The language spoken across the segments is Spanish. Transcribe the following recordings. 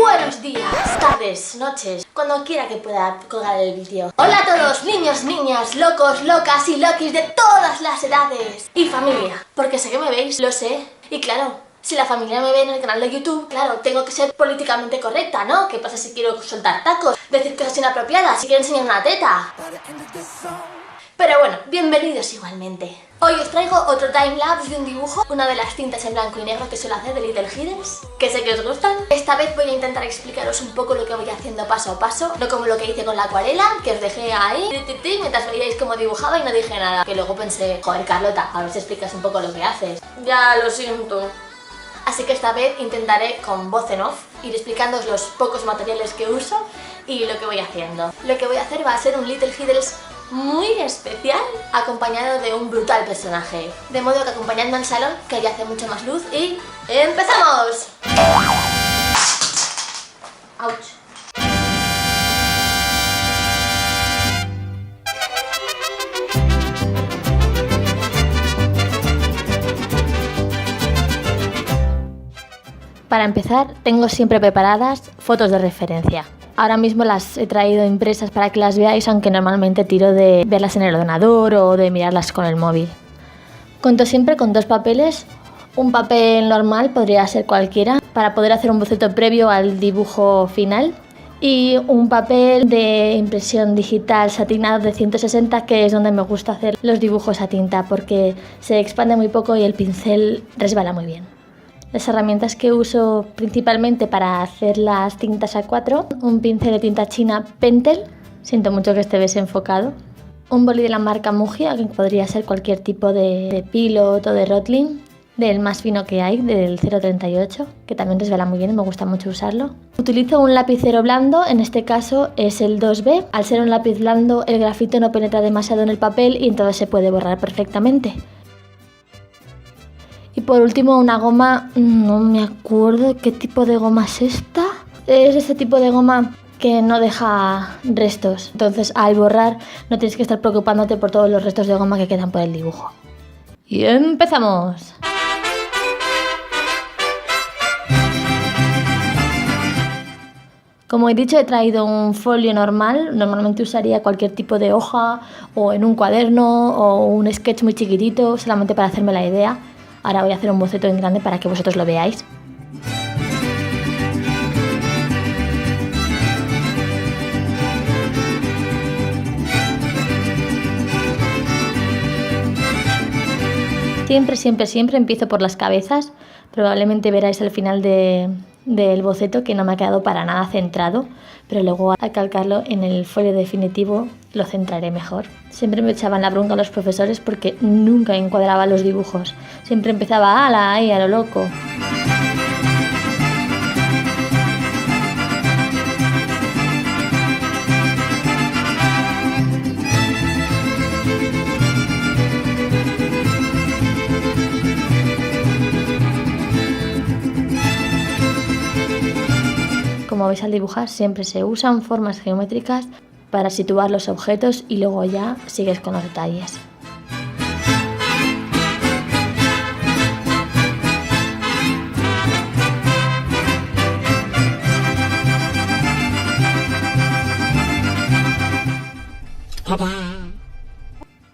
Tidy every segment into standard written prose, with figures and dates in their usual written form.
Buenos días, tardes, noches, cuando quiera que pueda colgar el vídeo. Hola a todos, niños, niñas, locos, locas y loquis de todas las edades. Y familia, porque sé que me veis, lo sé. Y claro, si la familia me ve en el canal de YouTube, claro, tengo que ser políticamente correcta, ¿no? ¿Qué pasa si quiero soltar tacos, decir cosas inapropiadas, si quiero enseñar una teta? Pero bueno, bienvenidos igualmente. Hoy os traigo otro timelapse de un dibujo, una de las cintas en blanco y negro que suelo hacer de Little Heathens, que sé que os gustan. Esta vez voy a intentar explicaros un poco lo que voy haciendo paso a paso, no como lo que hice con la acuarela, que os dejé ahí mientras veíais cómo dibujaba y no dije nada. Que luego pensé, joder Carlota, a ver si explicas un poco lo que haces. Ya, lo siento. Así que esta vez intentaré con voz en off ir explicándoos los pocos materiales que uso y lo que voy haciendo. Lo que voy a hacer va a ser un Little Heathens muy especial, acompañado de un brutal personaje. De modo que acompañando al salón, que allí hace mucho más luz y... ¡empezamos! ¡Auch! Para empezar, tengo siempre preparadas fotos de referencia. Ahora mismo las he traído impresas para que las veáis, aunque normalmente tiro de verlas en el ordenador o de mirarlas con el móvil. Cuento siempre con dos papeles. Un papel normal, podría ser cualquiera, para poder hacer un boceto previo al dibujo final. Y un papel de impresión digital satinado de 160, que es donde me gusta hacer los dibujos a tinta, porque se expande muy poco y el pincel resbala muy bien. Las herramientas que uso principalmente para hacer las tintas A4, un pincel de tinta china Pentel, siento mucho que esté desenfocado, un boli de la marca Mugia, que podría ser cualquier tipo de Pilot o de Rotling, del más fino que hay, del 038, que también resbala muy bien y me gusta mucho usarlo. Utilizo un lapicero blando, en este caso es el 2B. Al ser un lápiz blando, el grafito no penetra demasiado en el papel y entonces se puede borrar perfectamente. Y por último una goma, no me acuerdo qué tipo de goma es esta. Es ese tipo de goma que no deja restos. Entonces al borrar no tienes que estar preocupándote por todos los restos de goma que quedan por el dibujo. Y empezamos. Como he dicho, he traído un folio normal. Normalmente usaría cualquier tipo de hoja o en un cuaderno o un sketch muy chiquitito, solamente para hacerme la idea. Ahora voy a hacer un boceto en grande para que vosotros lo veáis. Siempre empiezo por las cabezas. Probablemente veráis al final del boceto que no me ha quedado para nada centrado, pero luego al calcarlo en el folio definitivo lo centraré mejor. Siempre me echaban la bronca los profesores porque nunca encuadraba los dibujos. Siempre empezaba ahí a lo loco. Como veis al dibujar, siempre se usan formas geométricas para situar los objetos y luego ya sigues con los detalles.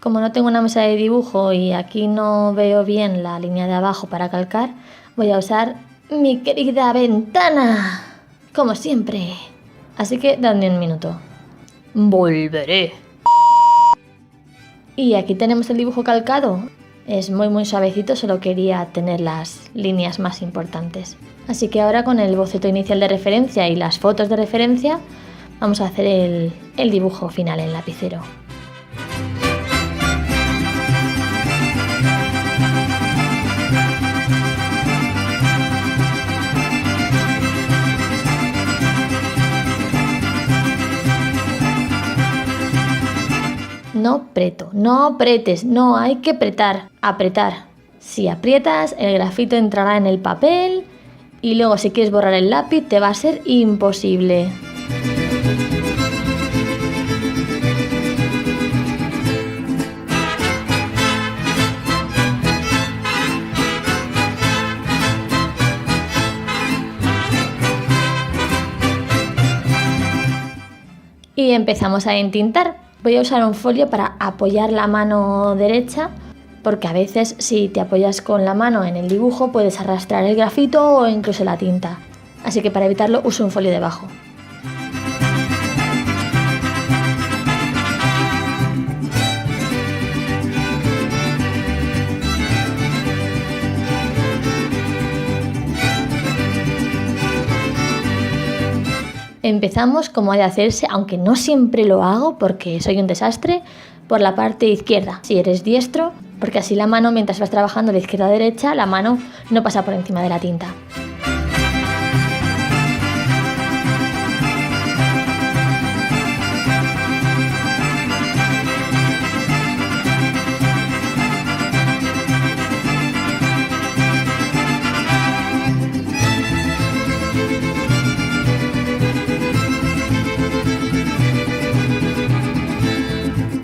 Como no tengo una mesa de dibujo y aquí no veo bien la línea de abajo para calcar, voy a usar mi querida ventana, como siempre. Así que dadme un minuto. Volveré. Y aquí tenemos el dibujo calcado. Es muy suavecito, solo quería tener las líneas más importantes. Así que ahora con el boceto inicial de referencia y las fotos de referencia vamos a hacer el dibujo final en lapicero. No apretes, no hay que apretar. Si aprietas, el grafito entrará en el papel y luego si quieres borrar el lápiz te va a ser imposible. Y empezamos a entintar. Voy a usar un folio para apoyar la mano derecha, porque a veces si te apoyas con la mano en el dibujo puedes arrastrar el grafito o incluso la tinta. Así que para evitarlo uso un folio debajo. Empezamos como ha de hacerse, aunque no siempre lo hago porque soy un desastre, por la parte izquierda, si eres diestro, porque así la mano, mientras vas trabajando de izquierda a derecha, la mano no pasa por encima de la tinta.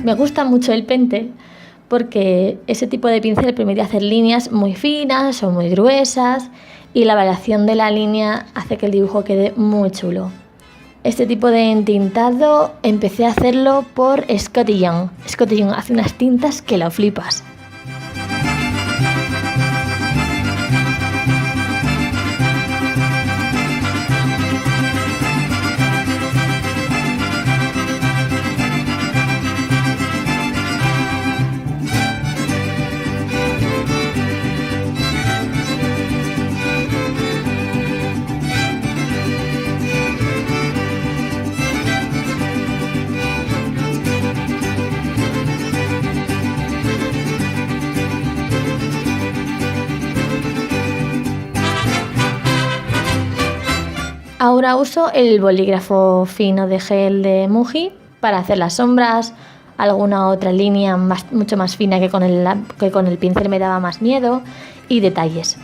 Me gusta mucho el Pentel porque ese tipo de pincel permite hacer líneas muy finas o muy gruesas y la variación de la línea hace que el dibujo quede muy chulo. Este tipo de entintado empecé a hacerlo por Scotty Young. Scotty Young hace unas tintas que lo flipas. Ahora uso el bolígrafo fino de gel de Muji para hacer las sombras, alguna otra línea mucho más fina que con el pincel me daba más miedo y detalles.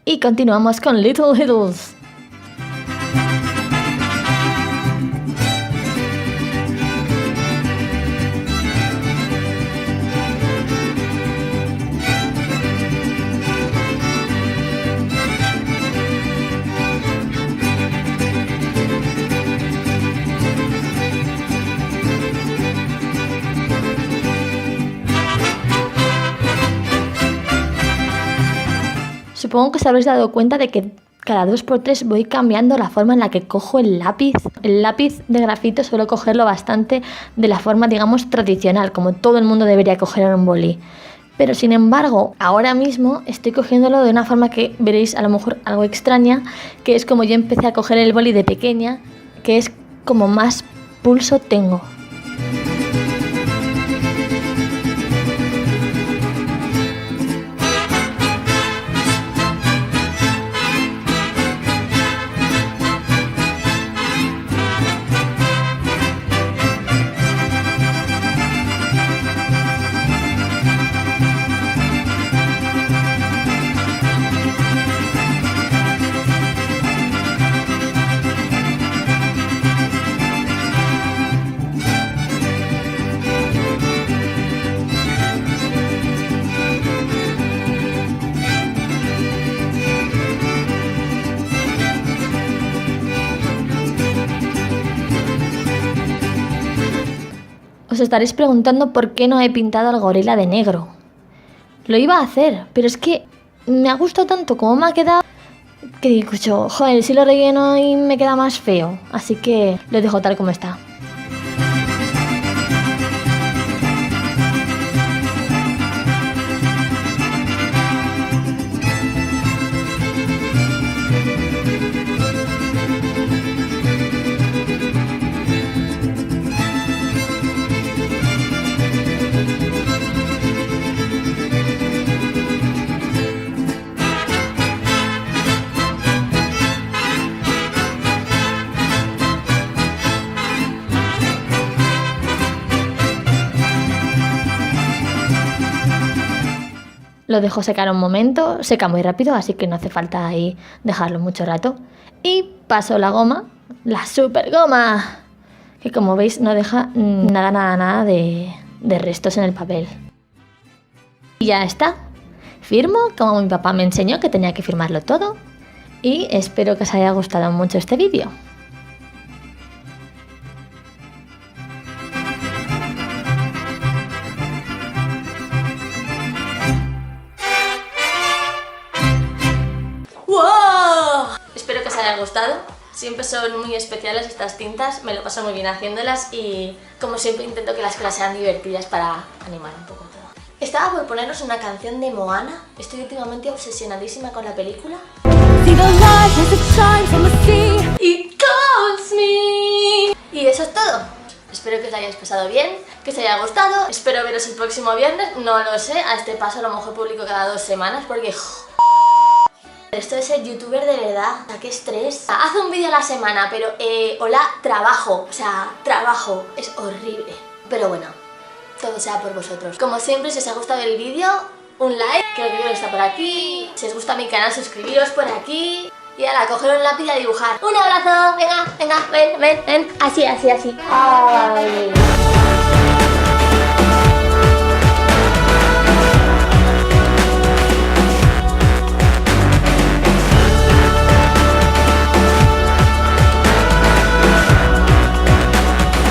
Y continuamos con Little Hills. Supongo que os habréis dado cuenta de que cada 2x3 voy cambiando la forma en la que cojo el lápiz. El lápiz de grafito suelo cogerlo bastante de la forma, digamos, tradicional, como todo el mundo debería coger en un boli. Pero sin embargo, ahora mismo estoy cogiéndolo de una forma que veréis a lo mejor algo extraña, que es como yo empecé a coger el boli de pequeña, que es como más pulso tengo. Os estaréis preguntando por qué no he pintado al gorila de negro. Lo iba a hacer, pero es que me ha gustado tanto como me ha quedado que digo yo, joder, si lo relleno y me queda más feo. Así que lo dejo tal como está. Lo dejo secar un momento, seca muy rápido, así que no hace falta ahí dejarlo mucho rato. Y paso la goma, la super goma, que como veis no deja nada de restos en el papel. Y ya está. Firmo como mi papá me enseñó que tenía que firmarlo todo. Y espero que os haya gustado mucho este vídeo. ¡Wow! Espero que os haya gustado. Siempre son muy especiales estas tintas, me lo paso muy bien haciéndolas y como siempre intento que las cosas sean divertidas para animar un poco todo. Estaba por poneros una canción de Moana, estoy últimamente obsesionadísima con la película. It calls me. Y eso es todo. Espero que os hayáis pasado bien, que os haya gustado, espero veros el próximo viernes, no lo sé, a este paso a lo mejor publico cada 2 semanas porque... Esto es ser youtuber de verdad, o sea, qué estrés. Hace un vídeo a la semana, pero hola, trabajo, o sea, trabajo, es horrible. Pero bueno, todo sea por vosotros. Como siempre, si os ha gustado el vídeo, un like, creo que está por aquí. Si os gusta mi canal, suscribiros por aquí. Y ahora, coger un lápiz y a dibujar. ¡Un abrazo! Venga, venga, ven, así. Ay.